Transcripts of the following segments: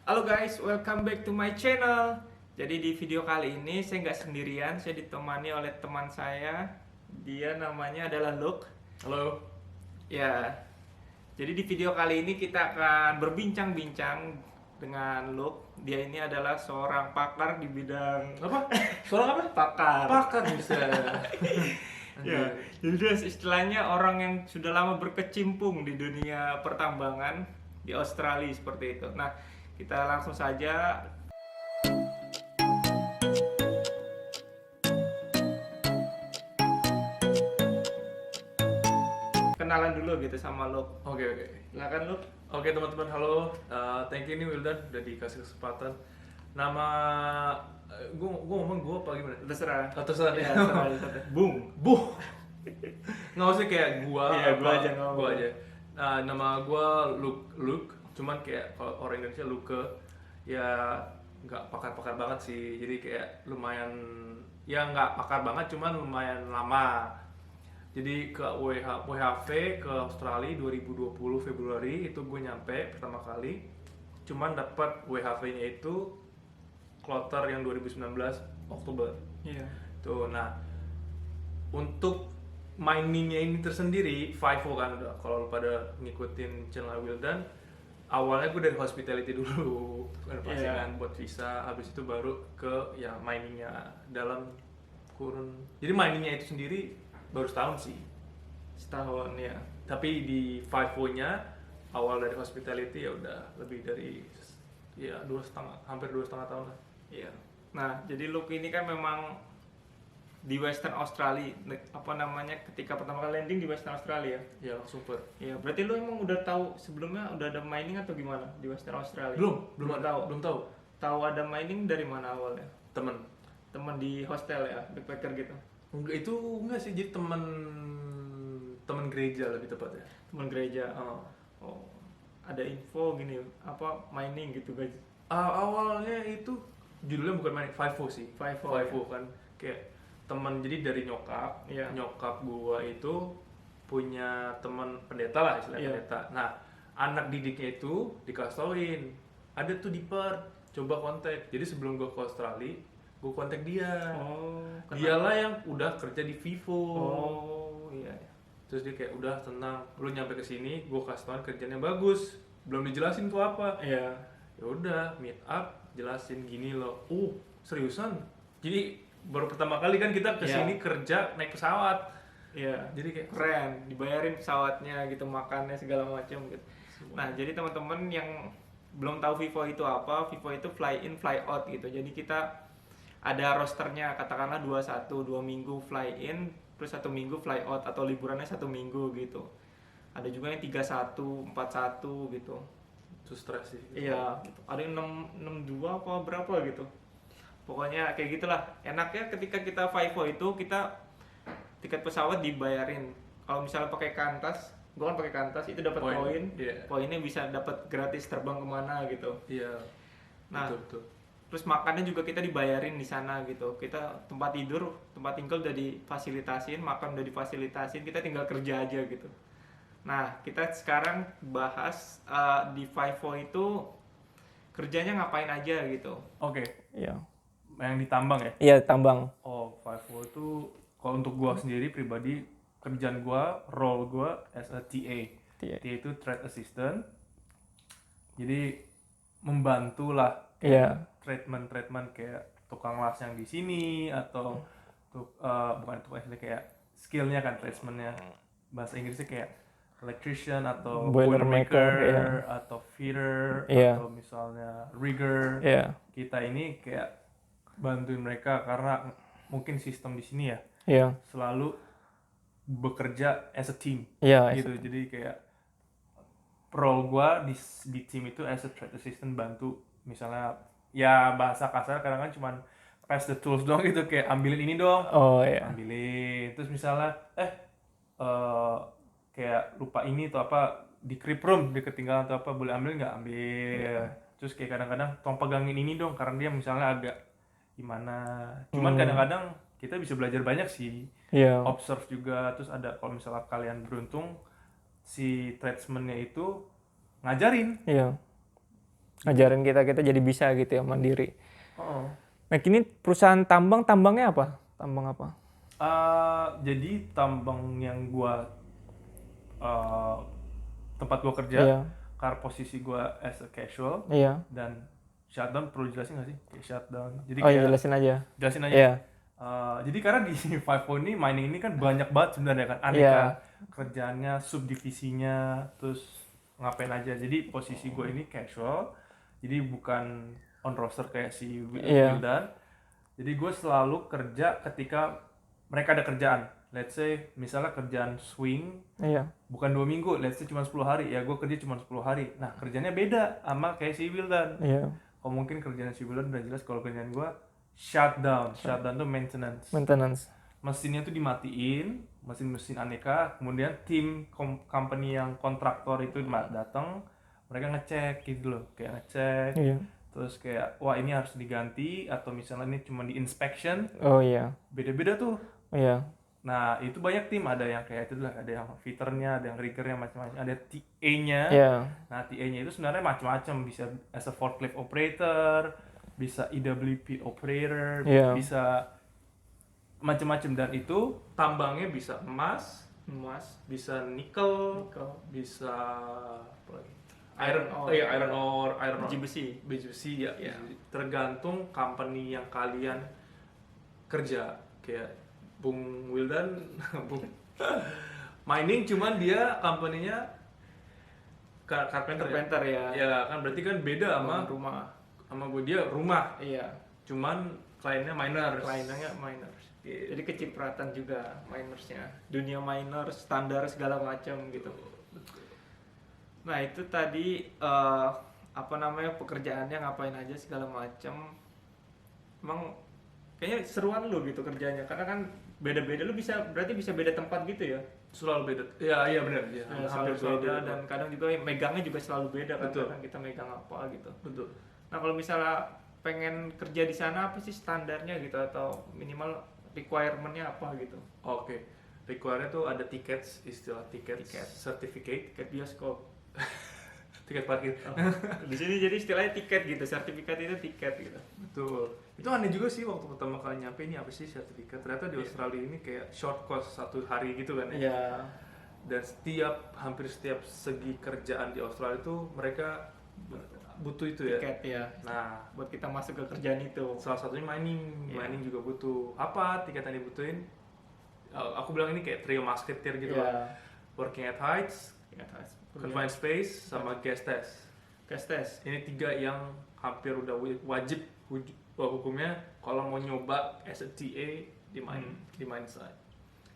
Halo guys, welcome back to my channel. Jadi di video kali ini saya nggak sendirian, saya ditemani oleh teman saya. Dia namanya adalah Luke. Halo. Ya, jadi di video kali ini kita akan berbincang-bincang dengan Luke. Dia ini adalah seorang pakar di bidang Apa? Soal apa? pakar. Pakar bisa. Ya, jadi dia istilahnya orang yang sudah lama berkecimpung di dunia pertambangan di Australia seperti itu. Nah, kita langsung saja kenalan dulu gitu sama Luke. Oke. Silakan Luke. Oke teman-teman, halo. Thank you nih Wildan udah dikasih kesempatan. Nama gue ngomong gue apa gimana? Terserah. Terserah Ya, ya. terserah. Bung. Buh. Nggak usah kayak gua. Iya, gua apa, aja ngomong. Gua aja. Nama gua Luke. Cuman kayak kalau orang Indonesia Luke ya nggak pakar-pakar banget sih. Jadi kayak lumayan ya nggak pakar banget, cuman lumayan lama. Jadi ke WHV ke Australia 2020 Februari itu gue nyampe pertama kali. Cuman dapat WHV-nya itu kloter yang 2019 Oktober. Iya. Tuh, nah untuk miningnya ini tersendiri, FIFO kan udah kalau lu pada ngikutin channel Wildan, awalnya gue dari hospitality dulu, renovasi Iya. kan buat visa, habis itu baru ke ya miningnya dalam kurun. Jadi miningnya itu sendiri baru setahun sih. Setahun ya. Tapi di FIFO-nya awal dari hospitality ya udah lebih dari ya hampir 2,5 tahun lah. Iya. Nah, jadi Luke ini kan memang di Western Australia, apa namanya, ketika pertama kali landing di Western Australia. Ya langsung Iya, berarti lu emang udah tahu sebelumnya udah ada mining atau gimana di Western Australia? belum tahu. Tahu ada mining dari mana awalnya? Temen Teman di hostel ya, backpacker gitu. enggak sih, jadi temen gereja lebih tepatnya. Teman gereja. Oh. Ada info gini, apa mining gitu guys. Awalnya itu judulnya bukan main FIFO sih. FIFO, FIFO kan kayak teman, jadi dari nyokap. Iya. Nyokap gua itu punya teman pendeta lah, istilahnya Iya. pendeta. Nah, anak didiknya itu dikasih tauin ada tuh di Perth, coba kontak. Jadi sebelum gua ke Australia, gua kontak dia. Oh, Dialah yang udah kerja di Vivo. Oh, iya. Terus dia kayak udah tenang, lu nyampe ke sini, gue kasih tau kerjanya bagus, belum dijelasin tuh apa. Iya. Ya udah, meet up, jelasin gini loh. Seriusan? Jadi baru pertama kali kan kita ke sini kerja naik pesawat. Iya. Jadi kayak keren, dibayarin pesawatnya gitu, makannya segala macam gitu. Nah, jadi teman-teman yang belum tahu Vivo itu apa, Vivo itu fly in fly out gitu. Jadi kita ada rosternya, katakanlah 21, 2 minggu fly in plus 1 minggu fly out, atau liburannya 1 minggu gitu. Ada juga yang 31, 41 gitu. itu stres sih. Iya, gitu. Ada yang 62 apa berapa gitu. Pokoknya kayak gitulah. Enaknya ketika kita FIFO itu kita tiket pesawat dibayarin. Kalau misalnya pakai Qantas, gua kan pakai Qantas itu dapat poin. Iya. Poinnya bisa dapat gratis terbang kemana gitu. Iya. Nah, betul. terus makannya juga kita dibayarin di sana gitu. Kita tempat tidur, tempat tinggal udah difasilitasin, makan udah difasilitasin, kita tinggal kerja aja gitu. Nah, kita sekarang bahas di FIFO itu kerjanya ngapain aja gitu. Oke. Iya. Yang ditambang ya? Iya, tambang. FIFO itu kalau untuk gua sendiri pribadi, kerjaan gua, role gua as a TA. TA. TA itu trade assistant. Jadi membantu lah Iya. treatment kayak tukang las yang di sini, atau bukan tukang las, kayak skillnya kan, treatmentnya bahasa Inggrisnya kayak electrician atau Boilermaker, iya. atau fitter, Iya. atau misalnya rigger. Iya. Kita ini kayak bantuin mereka karena mungkin sistem di sini ya Iya. selalu bekerja as a team. Iya. Gitu. Jadi kayak role gua di tim itu as a trade assistant, bantu misalnya ya bahasa kasar kadang kan cuman pass the tools doang gitu, kayak ambilin ini dong, Oh iya. ambilin. Terus misalnya kayak lupa ini atau apa di crib room, di ketinggalan atau apa, boleh ambil nggak, ambil. Terus kayak kadang-kadang tolong pegangin ini dong karena dia misalnya agak gimana. Cuman kadang-kadang kita bisa belajar banyak sih. Iya. Observe juga. Terus ada, kalau misalnya kalian beruntung si tradesman-nya itu ngajarin. Iya. ngajarin kita jadi bisa gitu ya, mandiri. Oh. Nah, kini perusahaan tambangnya apa? Tambang apa? Jadi tambang yang gua tempat gua kerja, Iya. karena posisi gua as a casual Iya. dan shutdown, perlu jelasin nggak sih? Kayak shutdown. Jadi Oh iya, kayak jelasin aja. jelasin aja. Iya. Jadi karena di FIFO ini mining ini kan banyak banget sebenarnya kan, aneka Iya. kerjaannya, subdivisinya, terus ngapain aja. Jadi posisi gue ini casual, jadi bukan on roster kayak si Iya. Wildan. Jadi gue selalu kerja ketika mereka ada kerjaan. Let's say misalnya kerjaan swing, Iya. bukan 2 minggu, let's say cuma 10 hari, ya gue kerja cuma 10 hari. Nah kerjanya beda sama kayak si Wildan. Iya. Kalau mungkin kerjaan si Wildan udah jelas, kalau kerjaan gue shutdown tuh maintenance. Mesinnya tuh dimatiin, mesin-mesin aneka, kemudian tim company yang kontraktor itu datang, mereka ngecek gitu loh, kayak ngecek, Iya. terus kayak wah ini harus diganti, atau misalnya ini cuma di inspection, Oh iya. beda-beda tuh. Iya. Nah itu banyak tim, ada yang kayak itu lah, ada yang fitternya, ada yang riggernya, macam-macam, ada TA-nya. Iya. Nah TA-nya itu sebenarnya macam-macam, bisa as a forklift operator, bisa EWP operator, Iya. bisa macam-macam, dan itu tambangnya bisa emas, bisa nikel, bisa apa lagi? Iron ore, Biji besi ya. Iya. Tergantung company yang kalian kerja. Kayak Bung Wildan, Bung mining, cuman dia company-nya carpenter ya. Ya kan berarti kan beda sama rumah. sama gue, dia rumah, Iya. cuman kliennya miners. Jadi kecipratan juga minersnya. Dunia miners, standar segala macam gitu. Nah itu tadi pekerjaannya ngapain aja segala macam. Emang kayaknya seruan lu gitu kerjanya, karena kan beda-beda, lu berarti bisa beda tempat gitu ya. Selalu beda. Iya benar ya. Selalu beda, dan kadang juga megangnya juga selalu beda kan. Betul. Kadang kita megang apa gitu. Betul. Nah kalau misalnya pengen kerja di sana, apa sih standarnya gitu, atau minimal requirement-nya apa gitu? Oke. Require-nya tuh ada tickets, istilah tiket, certificate, Tiket bioskop. tiket parkir. Di sini jadi istilahnya tiket gitu, sertifikat itu tiket gitu. Betul. Itu aneh juga sih waktu pertama kali nyampe, ini apa sih sertifikat? Ternyata di Australia ini kayak short course 1 hari gitu kan ya. Iya. Dan hampir setiap segi kerjaan di Australia itu mereka butuh itu ya. Tiket ya. Nah, buat kita masuk ke kerjaan itu. Salah satunya mining. Mining juga butuh. Apa tiket yang dibutuhin? Aku bilang ini kayak trio musketeer gitu lah. Working at heights, confined space, sama gas test. Ini 3 yang hampir udah wajib hukumnya kalau mau nyoba as a TA di mine site.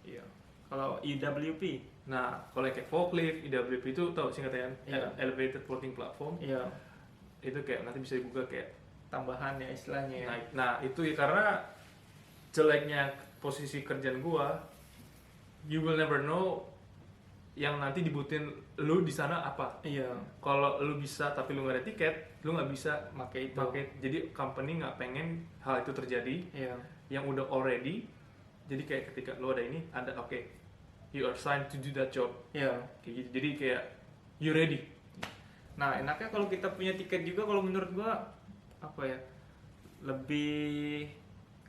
Iya. Kalau EWP, nah kalau kayak forklift, EWP itu tau singkatan elevated floating platform. Iya. Itu kayak nanti bisa dibuka kayak tambahan ya istilahnya. Nah itu ya karena jeleknya posisi kerjaan gua, you will never know yang nanti dibutuhin lu di sana apa. Iya. Kalau lu bisa tapi lu nggak ada tiket, lu nggak bisa pakai itu. Jadi company nggak pengen hal itu terjadi. Iya. Yang udah already. Jadi kayak ketika lu ada ini, ada you are signed to do that job. Iya. Kayak gitu. Jadi kayak you ready. Nah enaknya kalau kita punya tiket juga, kalau menurut gua apa ya, lebih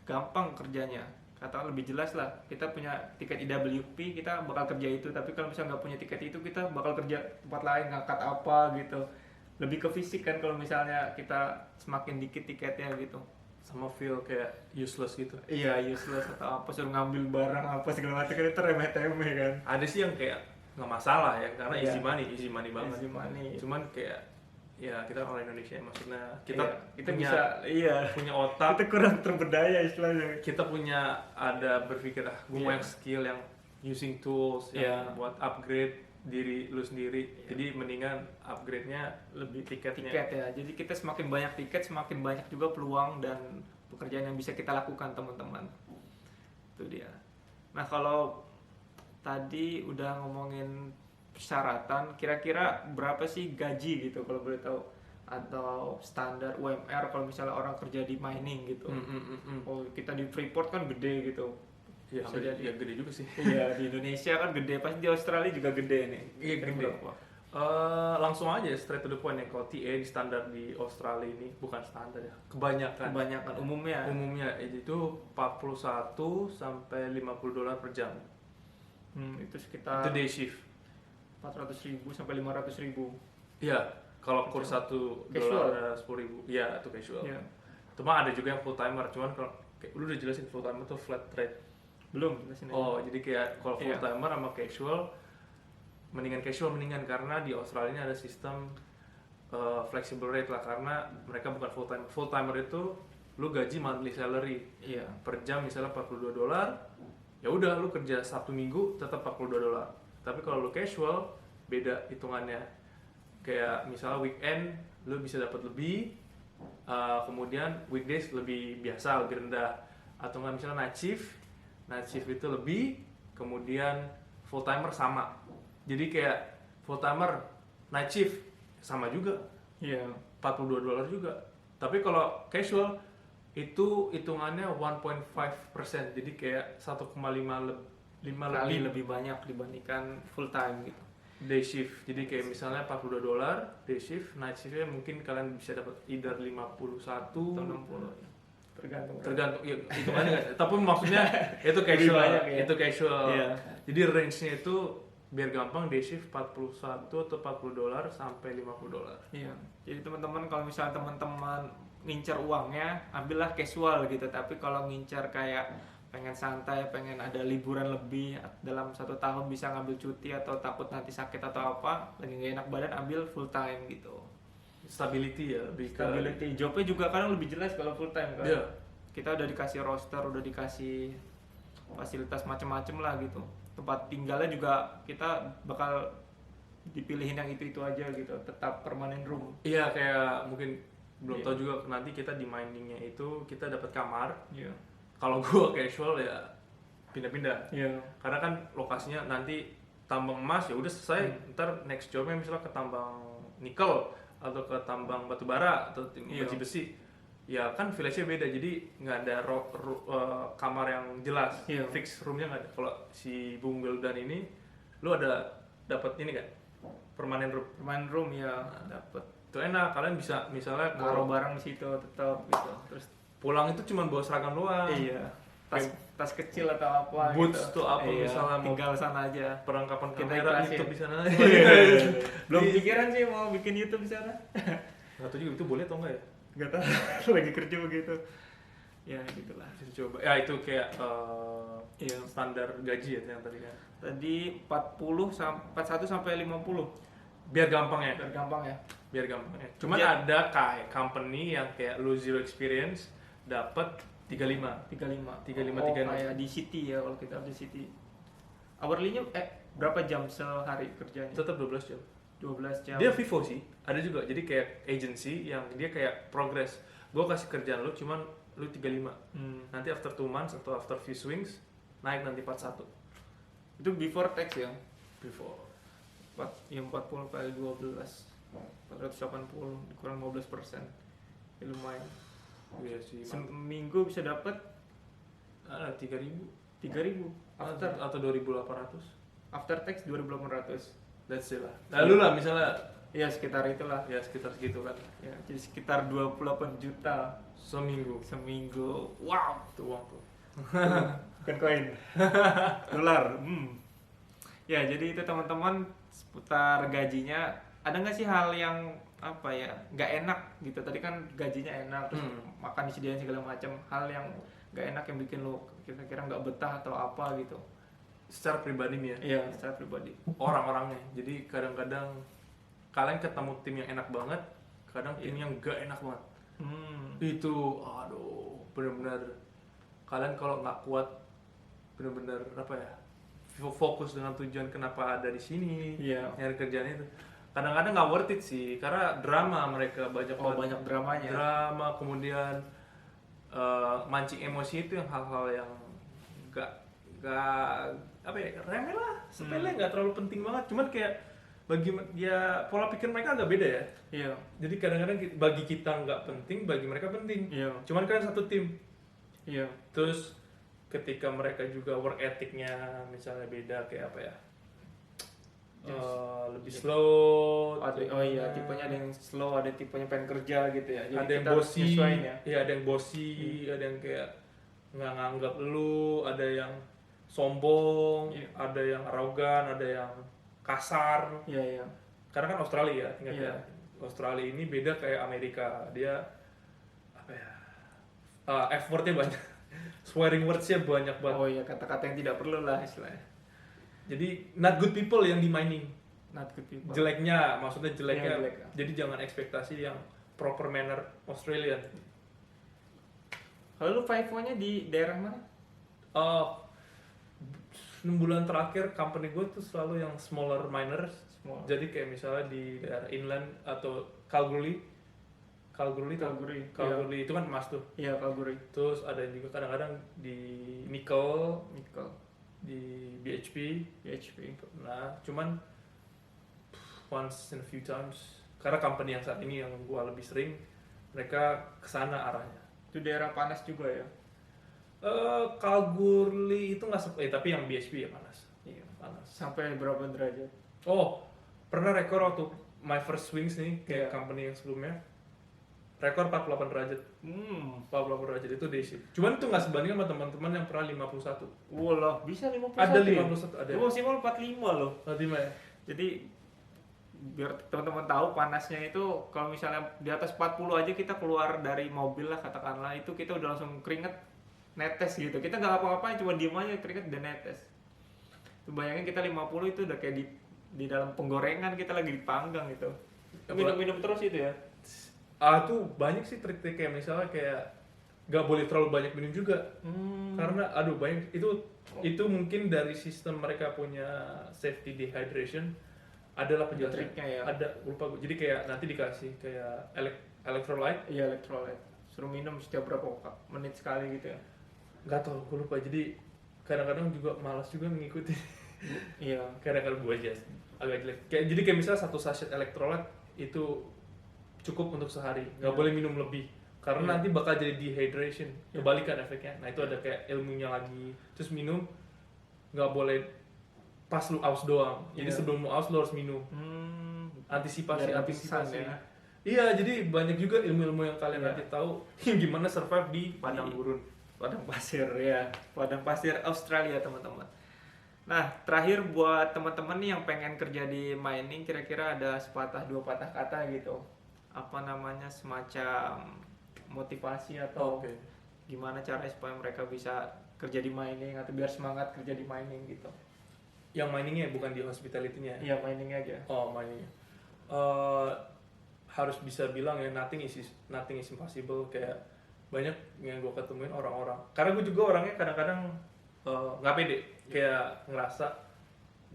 gampang kerjanya. Katakan lebih jelas lah, kita punya tiket EWP, kita bakal kerja itu. Tapi kalau misalnya nggak punya tiket itu, kita bakal kerja tempat lain, ngangkat apa gitu. Lebih ke fisik kan kalau misalnya kita semakin dikit tiketnya gitu. Sama feel kayak useless gitu. Iya, useless atau apa, suruh ngambil barang apa segala macam, kan itu remeh-temeh kan. Ada sih yang kayak nggak masalah ya, karena easy money banget. Easy money. Cuman kayak ya kita orang Indonesia, maksudnya kita punya, bisa punya otak, kita kurang terberdaya istilahnya. kita punya ada berpikir gue mau yang skill, yang using tools, yang buat upgrade diri lu sendiri. Jadi mendingan upgrade-nya lebih tiket ya. Jadi kita semakin banyak tiket, semakin banyak juga peluang dan pekerjaan yang bisa kita lakukan, teman-teman. Itu dia. Nah kalau tadi udah ngomongin persyaratan, kira-kira berapa sih gaji gitu kalau boleh tahu, atau standar UMR kalau misalnya orang kerja di mining gitu. Oh kita di Freeport kan gede gitu. Ya gede juga sih. Iya di Indonesia kan gede, pasti di Australia juga gede nih. Iya gede. Langsung aja straight to the point ya. Kalau TA di standar di Australia ini bukan standar ya, kebanyakan umumnya itu 41 sampai $50 per jam. Itu sekitar Itu day shift. 400.000 sampai 500.000. Iya, kalau kurs $1 $10.000. Iya, itu casual. Iya. Cuma ada juga yang full timer, cuman kalau lu udah jelasin full timer tuh flat rate. Belum jelasin aja. Oh, jadi kayak kalau full timer sama casual mendingan karena di Australia ini ada sistem flexible rate lah, karena mereka bukan full timer. Full timer itu lu gaji monthly salary. Iya. Per jam misalnya $42. Ya udah lu kerja Sabtu Minggu tetap $42. Tapi kalau lu casual beda hitungannya. Kayak misalnya weekend lu bisa dapat lebih, kemudian weekdays lebih biasa, lebih rendah. Atau nggak misalnya night shift itu lebih, kemudian full timer sama. Jadi kayak full timer night shift sama juga, $42 juga. Tapi kalau casual itu hitungannya 1.5%, jadi kayak 1,5 kali lebih banyak dibandingkan full time gitu. Day shift, jadi kayak misalnya $42 day shift, night shiftnya mungkin kalian bisa dapat either 51 atau 60 ya. tergantung ya, hitungannya kan. Tapi maksudnya itu casual banyak, ya. Itu casual. Iya. Jadi range-nya itu biar gampang day shift 41 atau $40 sampai $50. Iya. Jadi teman-teman kalau misalnya teman-teman ngincer uangnya, ambillah casual gitu. Tapi kalau ngincer kayak pengen santai, pengen ada liburan lebih dalam 1 tahun, bisa ngambil cuti atau takut nanti sakit atau apa, lagi nggak enak badan, ambil full time gitu. Stability ya, Stability. Jobnya juga kadang lebih jelas kalau full time kan. Yeah. Kita udah dikasih roster, udah dikasih fasilitas macam-macam lah gitu. Tempat tinggalnya juga kita bakal dipilihin yang itu aja gitu, tetap permanent room. Iya, kayak mungkin belum tahu juga nanti kita di miningnya itu kita dapat kamar. Iya. Kalau gua casual ya pindah-pindah. Iya. Karena kan lokasinya nanti tambang emas ya udah selesai, ntar next jobnya misalnya ke tambang nikel atau ke tambang batu bara atau besi, ya kan village-nya beda, jadi nggak ada kamar yang jelas, fix roomnya nggak ada. Kalau si Bung Wildan ini, lu ada dapat ini kan, permanent room ya, dapat. Itu enak, kalian bisa misalnya naruh barang di situ tetap gitu, terus pulang itu cuma bawa seragam doang. Iya. Tas kecil atau apa boots gitu. tuh apa misalnya tinggal sana aja, perlengkapan kamera YouTube di sana. Belum pikiran sih mau bikin YouTube di sana. Nggak tahu juga itu boleh atau enggak ya? Nggak tahu, lagi kerja begitu ya, gitulah. Bisa coba ya, itu kayak standar gaji ya yang tadi kan tadi 41 sampai 50 biar gampang ya. Cuman ada kayak company yang kayak lu zero experience dapat 35. Kayak di City ya, kalau kita di City. Hourly-nya berapa jam sehari kerjanya? Tetap 12 jam. Dia Vivo sih, ada juga. Jadi kayak agency yang dia kayak progress. Gue kasih kerjaan lu cuman lu 35. Nanti after 2 months atau after few swings naik nanti 41. Itu before tax ya? Before. 40 kali 12. 480 kurang 15%. Ya, lumayan. Iya sih. Seminggu bisa dapat 3.000 after atau 2.800. After tax 2.800. That's it lah. Lalu lah misalnya ya sekitar itulah. Ya sekitar segitu kan. Ya, jadi sekitar 28 juta seminggu. Wow, itu uang tuh. Bukan koin. Dolar. Ya, jadi itu teman-teman seputar gajinya. Ada nggak sih hal yang apa ya nggak enak gitu? Tadi kan gajinya enak, terus makan disediain segala macam. Hal yang nggak enak yang bikin lo kira-kira nggak betah atau apa gitu? Secara pribadi nih ya? Iya, secara pribadi. Orang-orangnya. Jadi kadang-kadang kalian ketemu tim yang enak banget, kadang tim yang nggak enak banget. Itu, aduh, benar-benar kalian kalau nggak kuat, benar-benar apa ya? Fokus dengan tujuan kenapa ada di sini, nyari kerjaan itu. Kadang-kadang nggak worth it sih, karena drama mereka banyak dramanya. Drama, kemudian mancing emosi itu yang hal-hal yang nggak apa ya, remeh lah, sepele, nggak terlalu penting banget. Cuman kayak bagi dia pola pikir mereka agak beda ya. Iya. Jadi kadang-kadang bagi kita nggak penting, bagi mereka penting. Iya. Cuman kan satu tim. Iya. Terus ketika mereka juga work ethicnya misalnya beda, kayak apa ya, lebih slow. Oh iya, tipenya ada yang slow, ada tipenya pengen kerja gitu ya. Jadi ada yang kita harus bossy, nyesuaiin ya. ya ada yang bossy, ada yang kayak nggak nganggap lu, ada yang sombong, Iya. ada yang arogan, ada yang kasar. Iya, iya. Karena kan Australia ya, ingat Iya. ya. Australia ini beda kayak Amerika. Dia apa ya? F-wordnya banyak, swearing words-nya banyak banget. Oh iya, kata-kata yang tidak perlu lah istilahnya. Jadi not good people yang di mining. Not good people. Jeleknya, maksudnya jeleknya. Yang jelek. Jadi jangan ekspektasi yang proper manner Australian. Kalau lu 5-nya di daerah mana? 6 bulan terakhir company gue tuh selalu yang smaller miners. Small. Jadi kayak misalnya di daerah inland atau Kalgoorlie itu kan emas tuh. Iya, Kalgoorlie. Terus ada juga kadang-kadang di nickel, di BHP. Nah, cuman once in a few times. Karena company yang saat ini yang gua lebih sering, mereka kesana arahnya. Itu daerah panas juga ya? Kalgoorlie itu nggak tapi yang BHP ya panas. Iya. Panas. Sampai berapa derajat? Oh, pernah rekor waktu my first swings nih kayak Iya. company yang sebelumnya. Rekor 48 derajat. 48 derajat itu day shift. Cuman itu nggak sebanding sama teman-teman yang pernah 51. Walah, bisa 51. Ada ya? 51, ada. Lu maksimal 45 loh. Nanti mah ya. Jadi biar teman-teman tahu panasnya itu kalau misalnya di atas 40 aja kita keluar dari mobil lah katakanlah, itu kita udah langsung keringet netes gitu. Kita nggak apa-apain, cuma diem aja keringet dan netes. Tuh bayangin kita 50 itu udah kayak di dalam penggorengan, kita lagi dipanggang gitu. Minum-minum terus itu ya. Tuh banyak sih trik-trik kayak misalnya kayak nggak boleh terlalu banyak minum juga. Karena banyak itu mungkin dari sistem mereka punya safety dehydration adalah penjelasan. Triknya ya. Ada, lupa gue. Jadi kayak nanti dikasih kayak electrolyte. Iya, electrolyte. Suruh minum setiap berapa menit sekali gitu ya. Nggak tahu, gue lupa. Jadi kadang-kadang juga malas juga mengikuti. Iya. Kadang-kadang gue aja agak jelek. Jadi kayak misalnya 1 sachet electrolyte itu cukup untuk sehari, nggak boleh minum lebih karena nanti bakal jadi dehydration, kebalikan efeknya. Nah itu ada kayak ilmunya lagi. Terus minum nggak boleh pas lu aus doang, jadi sebelum lu aus lu harus minum. Antisipasi ya. Iya, jadi banyak juga ilmu-ilmu yang kalian nanti tahu gimana survive di padang gurun, padang pasir ya, padang pasir Australia teman-teman. Nah, terakhir buat teman-teman nih yang pengen kerja di mining, kira-kira ada sepatah dua patah kata gitu, apa namanya, semacam motivasi atau gimana caranya supaya mereka bisa kerja di mining atau biar semangat kerja di mining gitu. Yang miningnya bukan di hospitality-nya? Iya, mining aja. Oh, miningnya. Harus bisa bilang ya nothing is impossible. Kayak banyak yang gue ketemuin orang-orang, karena gue juga orangnya kadang-kadang nggak pede, kayak ngerasa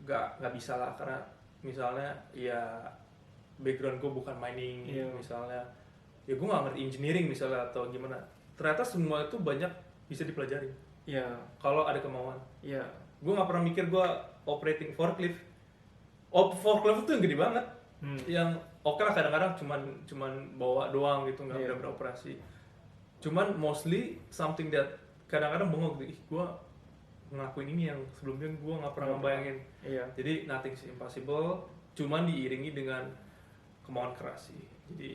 nggak bisa lah, karena misalnya ya background gue bukan mining, misalnya ya gue nggak ngerti engineering misalnya atau gimana. Ternyata semua itu banyak bisa dipelajari kalau ada kemauan. Gue nggak pernah mikir gue operating forklift. Forklift itu yang gede banget, yang oke lah kadang-kadang cuman bawa doang gitu, nggak benar beroperasi. Cuman mostly something that kadang-kadang bengong gitu, gue ngelakuin ini yang sebelumnya gue nggak pernah ngebayangin. Jadi nothing is impossible, cuman diiringi dengan kemauan keras sih. Jadi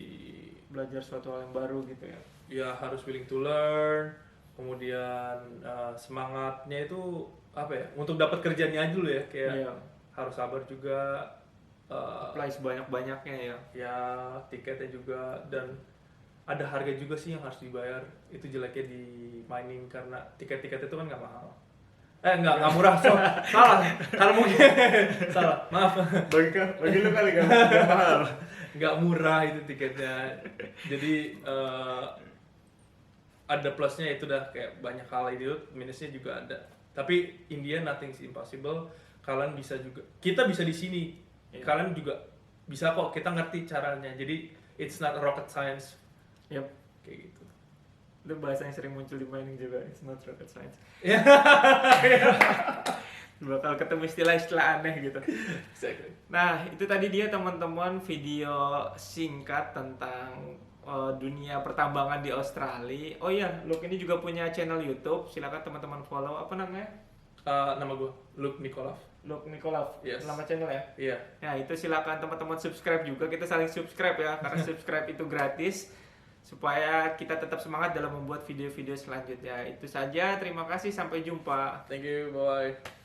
belajar suatu hal yang baru gitu ya. Ya harus willing to learn, kemudian semangatnya itu apa ya, untuk dapat kerjanya aja dulu ya, kayak harus sabar juga, apply sebanyak-banyaknya ya tiketnya juga, dan ada harga juga sih yang harus dibayar. Itu jeleknya di mining karena tiket-tiket itu kan nggak mahal. Nggak murah, salah. Kalau mungkin salah, maaf. Bagi lu kali kan nggak mahal. Nggak murah itu tiketnya. Jadi ada plusnya, itu dah kayak banyak hal itu, minusnya juga ada. Tapi in the end nothing is impossible. Kalian bisa juga, kita bisa di sini. Kalian juga bisa kok, kita ngerti caranya. Jadi it's not rocket science. Kayak gitu. Itu bahasa yang sering muncul di mining juga, it's not rocket science. Bakal ketemu istilah-istilah aneh gitu. Exactly. Nah, itu tadi dia teman-teman video singkat tentang dunia pertambangan di Australia. Oh iya, Luke ini juga punya channel YouTube. Silakan teman-teman follow. Apa namanya? Nama gue Luke Nikolov. Luke Nikolov, Yes. nama channel ya. Iya. Nah itu silakan teman-teman subscribe juga, kita saling subscribe ya karena subscribe itu gratis supaya kita tetap semangat dalam membuat video-video selanjutnya. Itu saja, terima kasih, sampai jumpa. Thank you, bye.